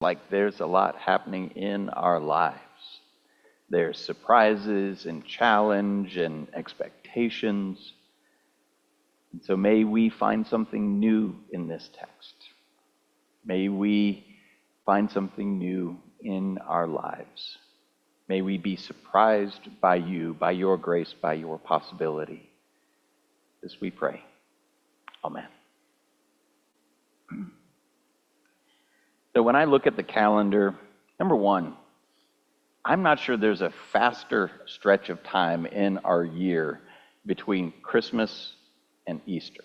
like there's a lot happening in our lives. There's surprises and challenge and expectations. And so may we find something new in this text. May we find something new in our lives. May we be surprised by you, by your grace, by your possibility. This we pray. Amen. So when I look at the calendar, number one, I'm not sure there's a faster stretch of time in our year between Christmas and Easter.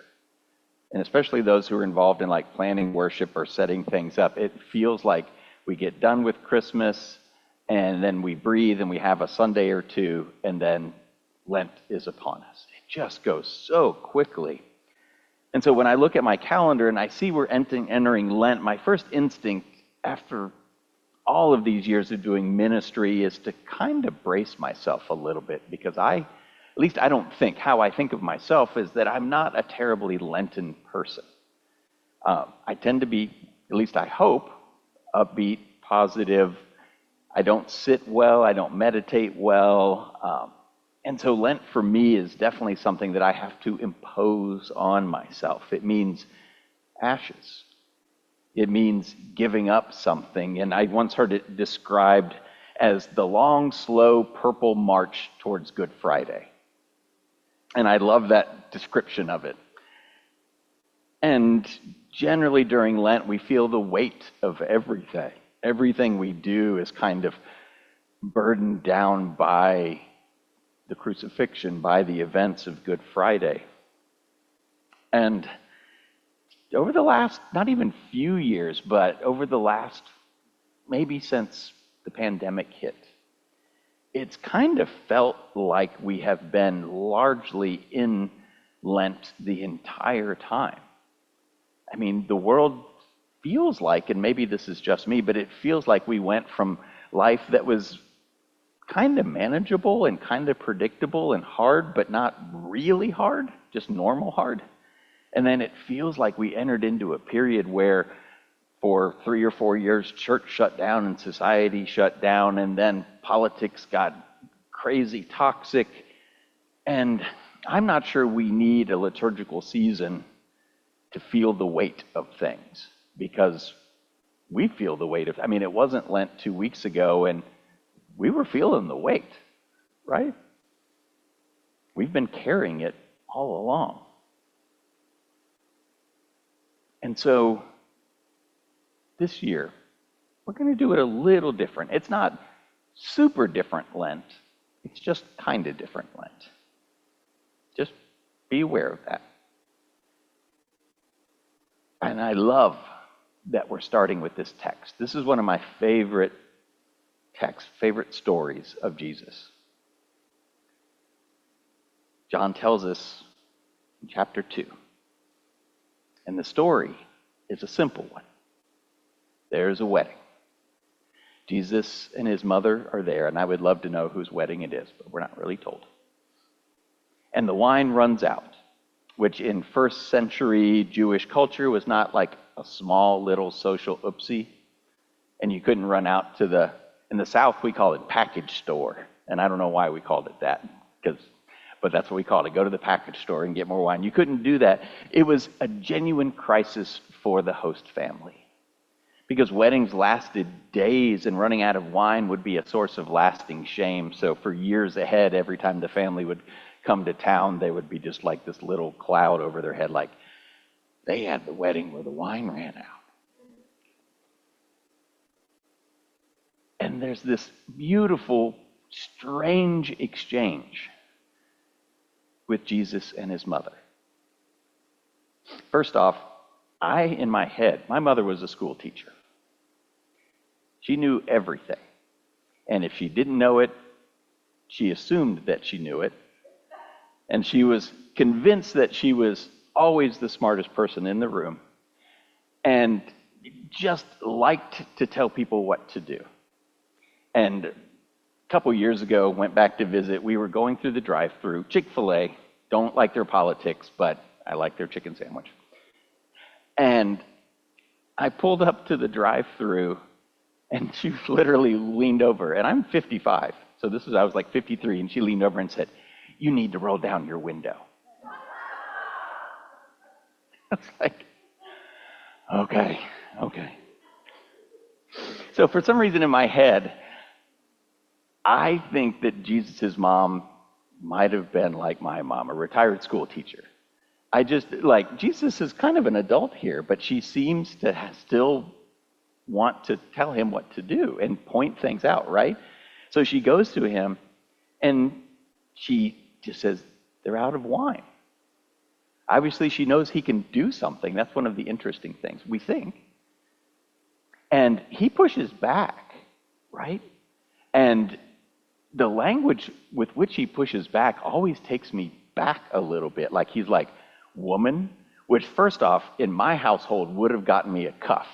And especially those who are involved in like planning worship or setting things up, it feels like we get done with Christmas and then we breathe and we have a Sunday or two and then Lent is upon us. It just goes so quickly. And so when I look at my calendar and I see we're entering Lent, my first instinct after all of these years of doing ministry is to kind of brace myself a little bit, because at least I don't think, how I think of myself is that I'm not a terribly Lenten person. I tend to be, at least I hope, upbeat, positive. I don't sit well, I don't meditate well. And so Lent for me is definitely something that I have to impose on myself. It means ashes. It means giving up something. And I once heard it described as the long, slow, purple march towards Good Friday. And I love that description of it. And generally during Lent, we feel the weight of everything. Everything we do is kind of burdened down by the crucifixion, by the events of Good Friday. And over the last, not even few years, but over the last, maybe since the pandemic hit, it's kind of felt like we have been largely in Lent the entire time. I mean, the world feels like, and maybe this is just me, but it feels like we went from life that was kind of manageable and kind of predictable and hard, but not really hard, just normal hard. And then it feels like we entered into a period where for 3 or 4 years, church shut down and society shut down, and then politics got crazy toxic. And I'm not sure we need a liturgical season to feel the weight of things, because we feel the weight of, I mean, it wasn't Lent 2 weeks ago and we were feeling the weight, right? We've been carrying it all along. And so this year, we're going to do it a little different. It's not super different Lent. It's just kind of different Lent. Just be aware of that. And I love that we're starting with this text. This is one of my favorite texts, favorite stories of Jesus. John tells us in chapter 2. And the story is a simple one. There's a wedding. Jesus and his mother are there, and I would love to know whose wedding it is, but we're not really told. And the wine runs out, which in first century Jewish culture was not like a small little social oopsie. And you couldn't run out to in the South we call it package store. And I don't know why we called it that, but that's what we called it. Go to the package store and get more wine. You couldn't do that. It was a genuine crisis for the host family, because weddings lasted days and running out of wine would be a source of lasting shame. So for years ahead, every time the family would come to town, they would be just like this little cloud over their head, like they had the wedding where the wine ran out. And there's this beautiful, strange exchange with Jesus and his mother. First off, in my head, my mother was a school teacher. She knew everything. And if she didn't know it, she assumed that she knew it. And she was convinced that she was always the smartest person in the room, and just liked to tell people what to do. And a couple years ago, went back to visit. We were going through the drive-thru. Chick-fil-A, don't like their politics, but I like their chicken sandwich. And I pulled up to the drive-thru, And she literally leaned over, and I'm 55, so I was like 53, and she leaned over and said, "You need to roll down your window." It's like, okay. So for some reason in my head, I think that Jesus' mom might have been like my mom, a retired school teacher. I just, like, Jesus is kind of an adult here, but she seems to still want to tell him what to do and point things out, right? So she goes to him and she just says, "They're out of wine." Obviously, she knows he can do something. That's one of the interesting things, we think. And he pushes back, right? And the language with which he pushes back always takes me back a little bit. Like he's like, "Woman," which first off, in my household would have gotten me a cuff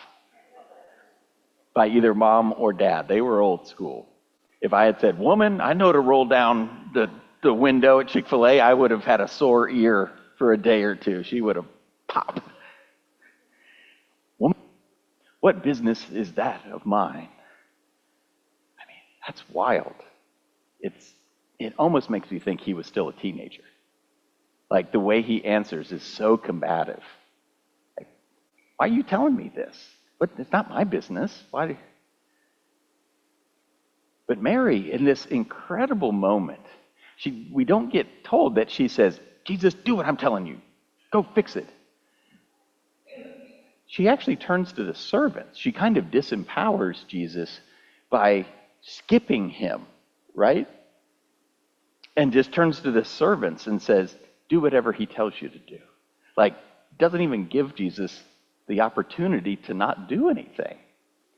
by either mom or dad. They were old school. If I had said, "Woman, I know to roll down the window at Chick-fil-A," I would have had a sore ear for a day or two. She would have popped. "Woman, what business is that of mine?" I mean, that's wild. It almost makes me think he was still a teenager. Like the way he answers is so combative. Like, "Why are you telling me this? But it's not my business. Why?" But Mary, in this incredible moment, we don't get told that she says, "Jesus, do what I'm telling you. Go fix it." She actually turns to the servants. She kind of disempowers Jesus by skipping him, right? And just turns to the servants and says, "Do whatever he tells you to do." Like, doesn't even give Jesus the opportunity to not do anything.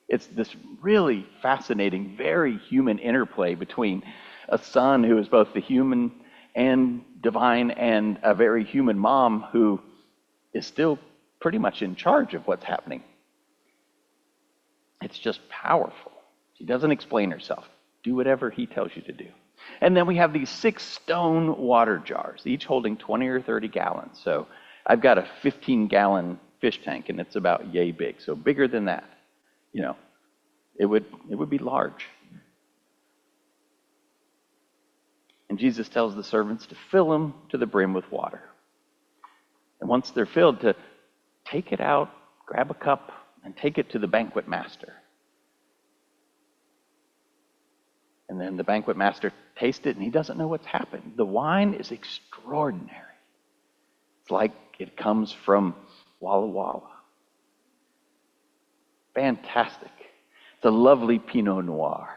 It's this really fascinating, very human interplay between a son who is both the human and divine and a very human mom who is still pretty much in charge of what's happening. It's just powerful. She doesn't explain herself. Do whatever he tells you to do. And then we have these 6 stone water jars, each holding 20 or 30 gallons. So I've got a 15-gallon fish tank, and it's about yay big. So bigger than that, it would be large. And Jesus tells the servants to fill them to the brim with water. And once they're filled, to take it out, grab a cup, and take it to the banquet master. And then the banquet master tastes it, and he doesn't know what's happened. The wine is extraordinary. It's like it comes from Walla Walla. Fantastic. It's a lovely Pinot Noir.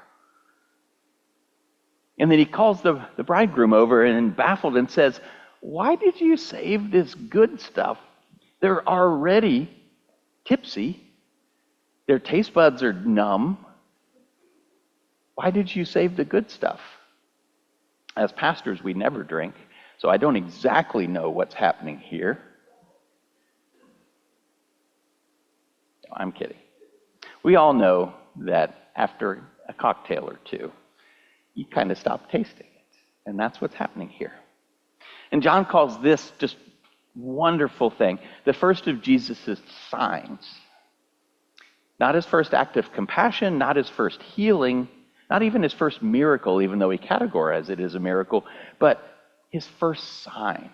And then he calls the bridegroom over and baffled and says, "Why did you save this good stuff? They're already tipsy. Their taste buds are numb. Why did you save the good stuff?" As pastors, we never drink, so I don't exactly know what's happening here. No, I'm kidding. We all know that after a cocktail or two, you kind of stop tasting it. And that's what's happening here. And John calls this just wonderful thing the first of Jesus' signs. Not his first act of compassion, not his first healing, not even his first miracle, even though he categorizes it as a miracle, but his first sign.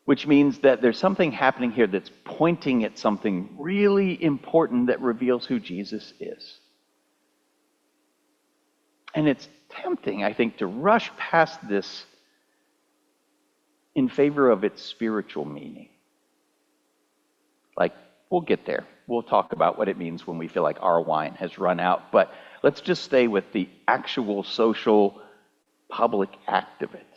Which means that there's something happening here that's pointing at something really important that reveals who Jesus is. And it's tempting, I think, to rush past this in favor of its spiritual meaning. Like, we'll get there. We'll talk about what it means when we feel like our wine has run out. But let's just stay with the actual social public act of it.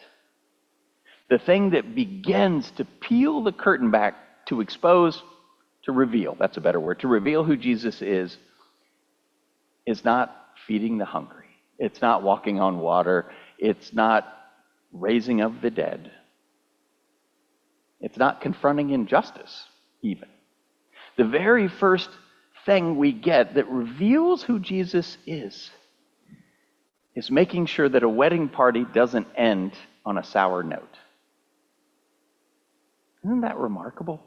The thing that begins to peel the curtain back, to expose, to reveal, that's a better word, to reveal who Jesus is not feeding the hungry. It's not walking on water. It's not raising of the dead. It's not confronting injustice, even. The very first thing we get that reveals who Jesus is making sure that a wedding party doesn't end on a sour note. Isn't that remarkable?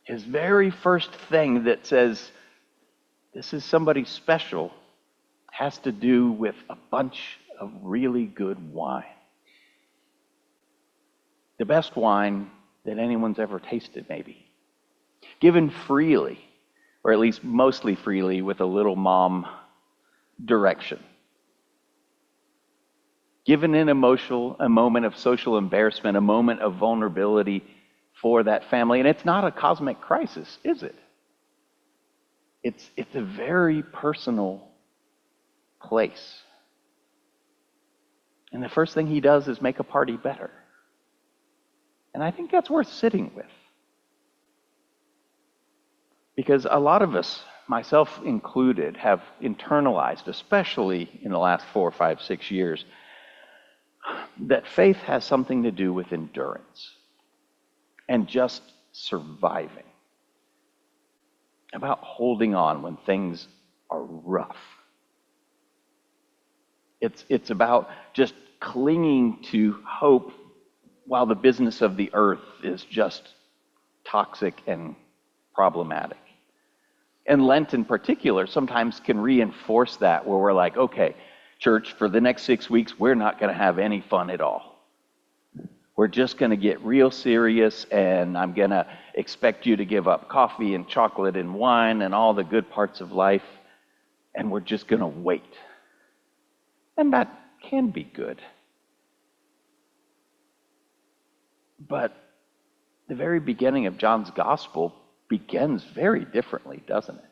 His very first thing that says, this is somebody special has to do with a bunch of really good wine. The best wine that anyone's ever tasted, maybe. Given freely, or at least mostly freely, with a little mom direction. Given in a moment of social embarrassment, a moment of vulnerability for that family. And it's not a cosmic crisis, is it? It's a very personal place. And the first thing he does is make a party better. And I think that's worth sitting with. Because a lot of us, myself included, have internalized, especially in the last 4, 5, 6 years, that faith has something to do with endurance and just surviving. About holding on when things are rough. It's about just clinging to hope while the business of the earth is just toxic and problematic. And Lent in particular sometimes can reinforce that, where we're like, okay, church, for the next 6 weeks, we're not going to have any fun at all. We're just going to get real serious, and I'm going to expect you to give up coffee and chocolate and wine and all the good parts of life, and we're just going to wait. And that can be good. But the very beginning of John's gospel begins very differently, doesn't it?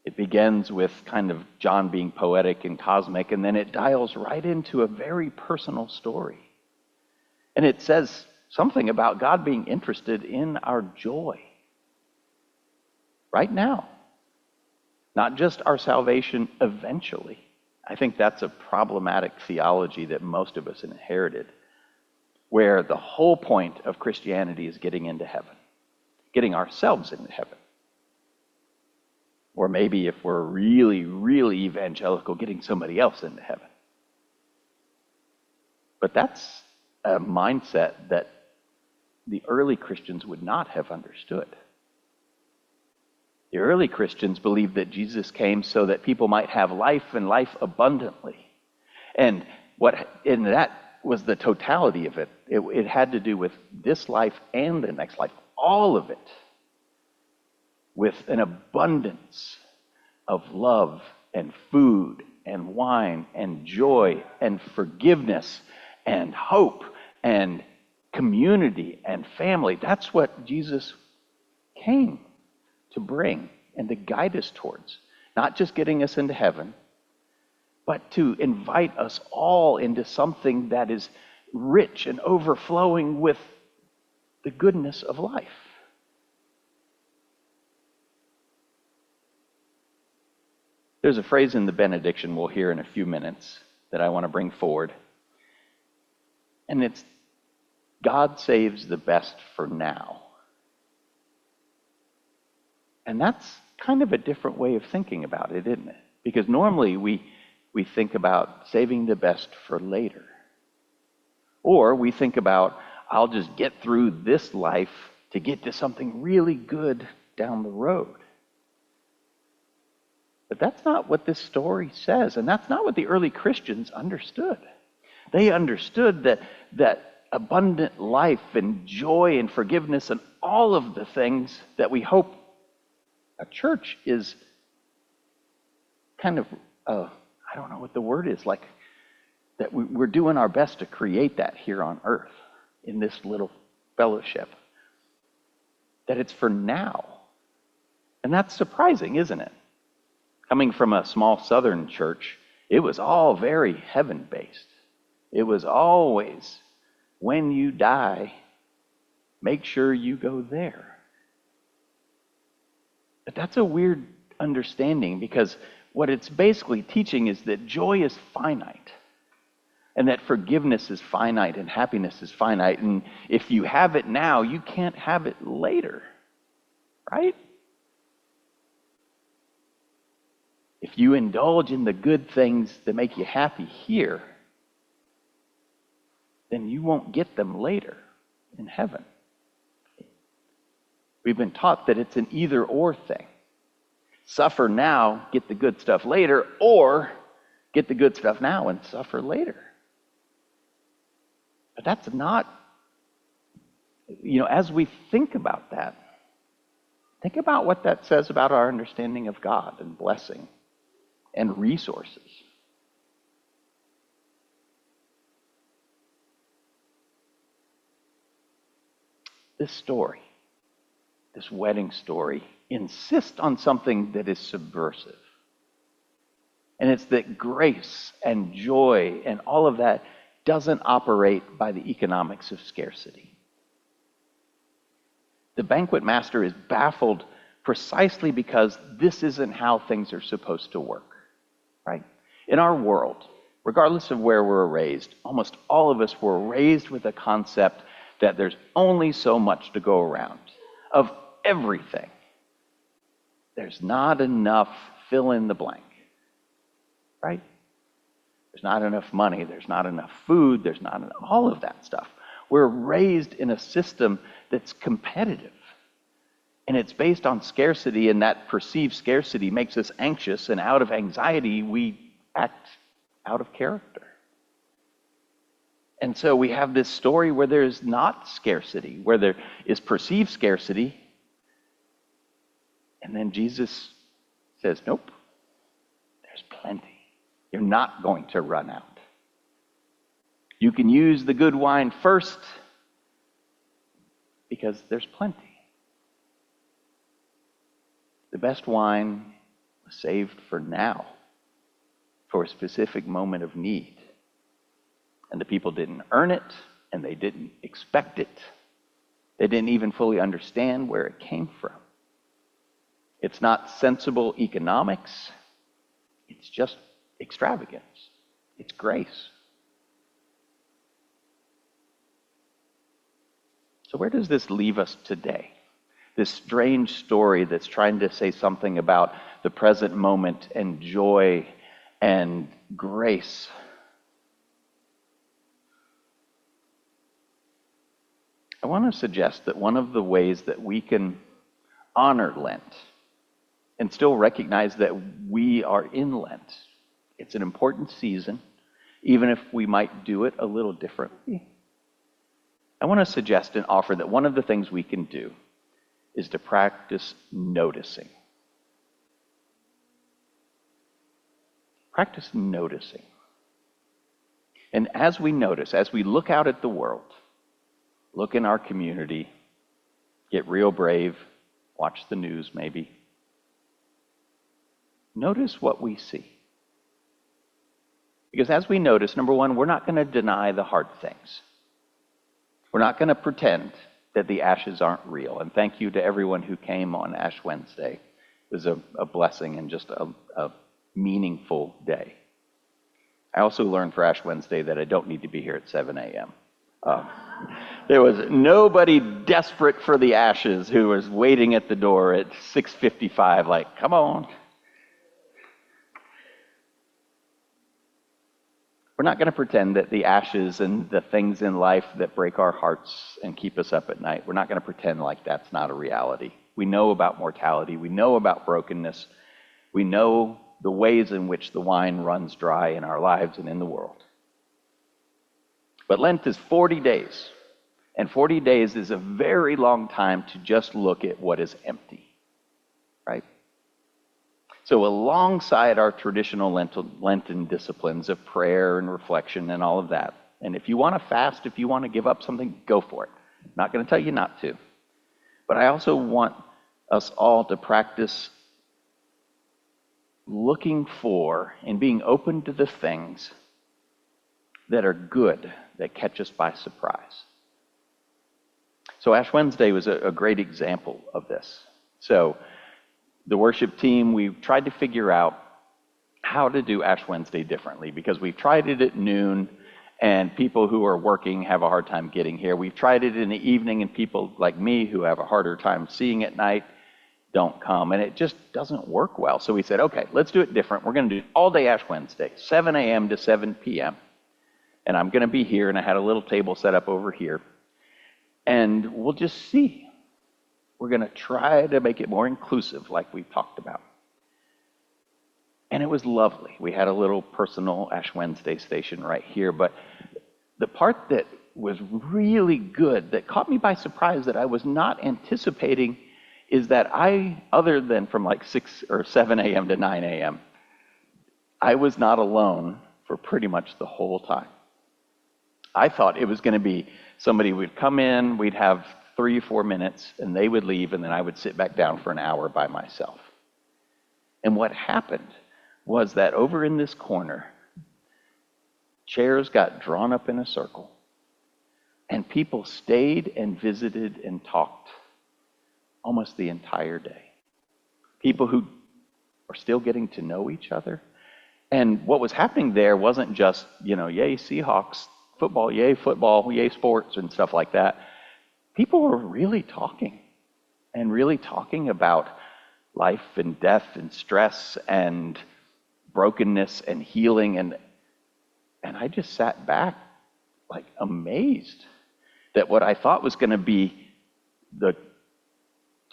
It begins with kind of John being poetic and cosmic, and then it dials right into a very personal story. And it says something about God being interested in our joy. Right now. Not just our salvation eventually. I think that's a problematic theology that most of us inherited, where the whole point of Christianity is getting into heaven, getting ourselves into heaven. Or maybe if we're really, really evangelical, getting somebody else into heaven. But that's a mindset that the early Christians would not have understood. The early Christians believed that Jesus came so that people might have life and life abundantly. And that was the totality of it. It had to do with this life and the next life. All of it. With an abundance of love and food and wine and joy and forgiveness and hope and community and family. That's what Jesus came to bring and to guide us towards. Not just getting us into heaven, but to invite us all into something that is rich and overflowing with the goodness of life. There's a phrase in the benediction we'll hear in a few minutes that I want to bring forward. And it's, God saves the best for now. And that's kind of a different way of thinking about it, isn't it? Because normally we think about saving the best for later. Or we think about, I'll just get through this life to get to something really good down the road. But that's not what this story says, and that's not what the early Christians understood. They understood that abundant life and joy and forgiveness and all of the things that we hope a church is kind of, I don't know what the word is, like that we're doing our best to create that here on earth in this little fellowship. That it's for now. And that's surprising, isn't it? Coming from a small southern church, it was all very heaven-based. It was always, when you die, make sure you go there. But that's a weird understanding, because what it's basically teaching is that joy is finite. And that forgiveness is finite and happiness is finite. And if you have it now, you can't have it later. Right? If you indulge in the good things that make you happy here, then you won't get them later in heaven. We've been taught that it's an either-or thing. suffer now, get the good stuff later, or get the good stuff now and suffer later. But that's not, as we think about that, think about what that says about our understanding of God and blessing and resources. This story, this wedding story, insists on something that is subversive. And it's that grace and joy and all of that doesn't operate by the economics of scarcity. The banquet master is baffled precisely because this isn't how things are supposed to work, right? In our world, regardless of where we're raised, almost all of us were raised with a concept that there's only so much to go around of everything. There's not enough fill in the blank, right? There's not enough money, there's not enough food, there's not enough, all of that stuff. We're raised in a system that's competitive. And it's based on scarcity, and that perceived scarcity makes us anxious, and out of anxiety, we act out of character. And so we have this story where there is not scarcity, where there is perceived scarcity. And then Jesus says, nope, there's plenty. You're not going to run out. You can use the good wine first because there's plenty. The best wine was saved for now, for a specific moment of need. And the people didn't earn it, and they didn't expect it. They didn't even fully understand where it came from. It's not sensible economics. It's just extravagance. It's grace. So where does this leave us today? This strange story that's trying to say something about the present moment and joy and grace. I want to suggest that one of the ways that we can honor Lent and still recognize that we are in Lent, it's an important season, even if we might do it a little differently. I want to suggest and offer that one of the things we can do is to practice noticing. Practice noticing. And as we notice, as we look out at the world, look in our community, get real brave, watch the news maybe. Notice what we see. Because as we notice, number one, we're not going to deny the hard things. We're not going to pretend that the ashes aren't real. And thank you to everyone who came on Ash Wednesday. It was a blessing and just a meaningful day. I also learned for Ash Wednesday that I don't need to be here at 7 a.m. There was nobody desperate for the ashes who was waiting at the door at 6:55, like, come on. We're not going to pretend that the ashes and the things in life that break our hearts and keep us up at night, we're not going to pretend like that's not a reality. We know about mortality. We know about brokenness. We know the ways in which the wine runs dry in our lives and in the world. But Lent is 40 days. And 40 days is a very long time to just look at what is empty, right? So alongside our traditional Lenten disciplines of prayer and reflection and all of that, and if you want to fast, if you want to give up something, go for it. I'm not going to tell you not to. But I also want us all to practice looking for and being open to the things that are good, that catch us by surprise. So Ash Wednesday was a great example of this. So the worship team, we tried to figure out how to do Ash Wednesday differently, because we've tried it at noon and people who are working have a hard time getting here. We've tried it in the evening and people like me who have a harder time seeing at night don't come, and it just doesn't work well. So we said, okay, let's do it different. We're going to do all day Ash Wednesday, 7 a.m. to 7 p.m. And I'm going to be here, and I had a little table set up over here. And we'll just see. We're going to try to make it more inclusive, like we talked about. And it was lovely. We had a little personal Ash Wednesday station right here. But the part that was really good, that caught me by surprise, that I was not anticipating, is that other than from like 6 or 7 a.m. to 9 a.m., I was not alone for pretty much the whole time. I thought it was going to be somebody would come in, we'd have 3 or 4 minutes, and they would leave, and then I would sit back down for an hour by myself. And what happened was that over in this corner, chairs got drawn up in a circle, and people stayed and visited and talked almost the entire day. People who are still getting to know each other. And what was happening there wasn't just, yay Seahawks, football, yay sports, and stuff like that. People were really talking, and really talking about life and death and stress and brokenness and healing. And I just sat back like amazed that what I thought was going to be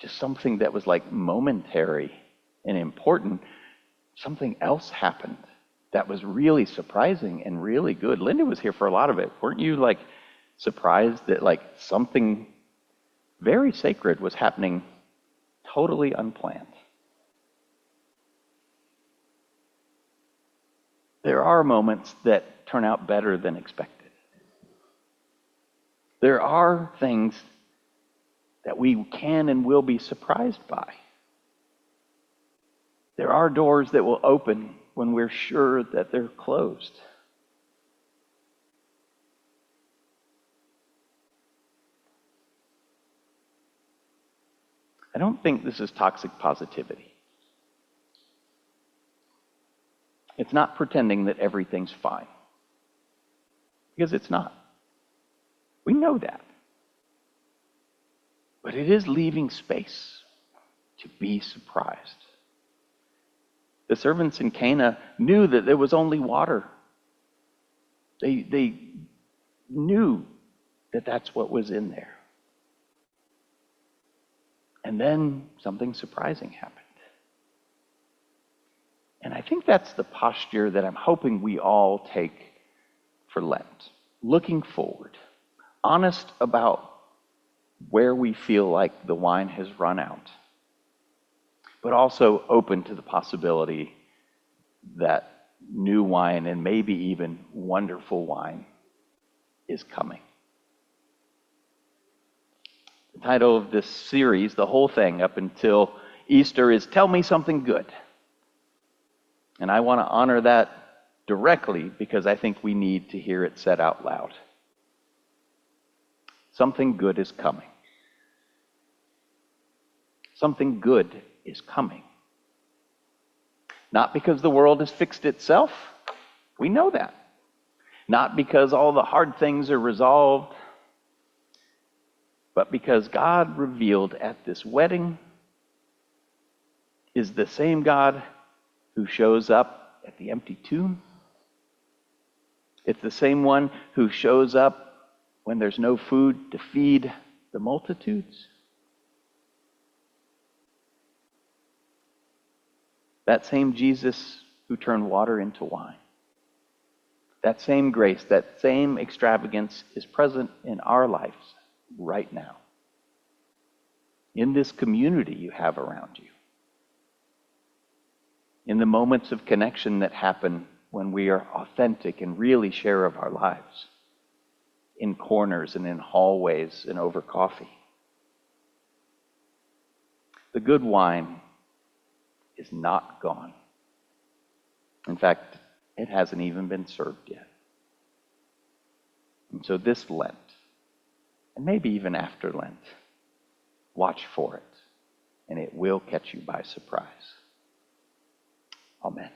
just something that was like momentary and important, something else happened that was really surprising and really good. Linda was here for a lot of it. Weren't you like surprised that like something very sacred was happening totally unplanned? There are moments that turn out better than expected. There are things that we can and will be surprised by. There are doors that will open when we're sure that they're closed. I don't think this is toxic positivity. It's not pretending that everything's fine, because it's not. We know that. But it is leaving space to be surprised. The servants in Cana knew that there was only water. They knew that that's what was in there. And then something surprising happened. And I think that's the posture that I'm hoping we all take for Lent. Looking forward. Honest about where we feel like the wine has run out. But also open to the possibility that new wine, and maybe even wonderful wine, is coming. The title of this series, the whole thing up until Easter, is Tell Me Something Good. And I want to honor that directly because I think we need to hear it said out loud. Something good is coming. Something good is coming. Not because the world has fixed itself. We know that. Not because all the hard things are resolved. But because God revealed at this wedding is the same God who shows up at the empty tomb. It's the same one who shows up when there's no food to feed the multitudes. That same Jesus who turned water into wine. That same grace, that same extravagance is present in our lives right now. In this community you have around you. In the moments of connection that happen when we are authentic and really share of our lives. In corners and in hallways and over coffee. The good wine is not gone. In fact, it hasn't even been served yet. And so this Lent, and maybe even after Lent, watch for it, and it will catch you by surprise. Amen.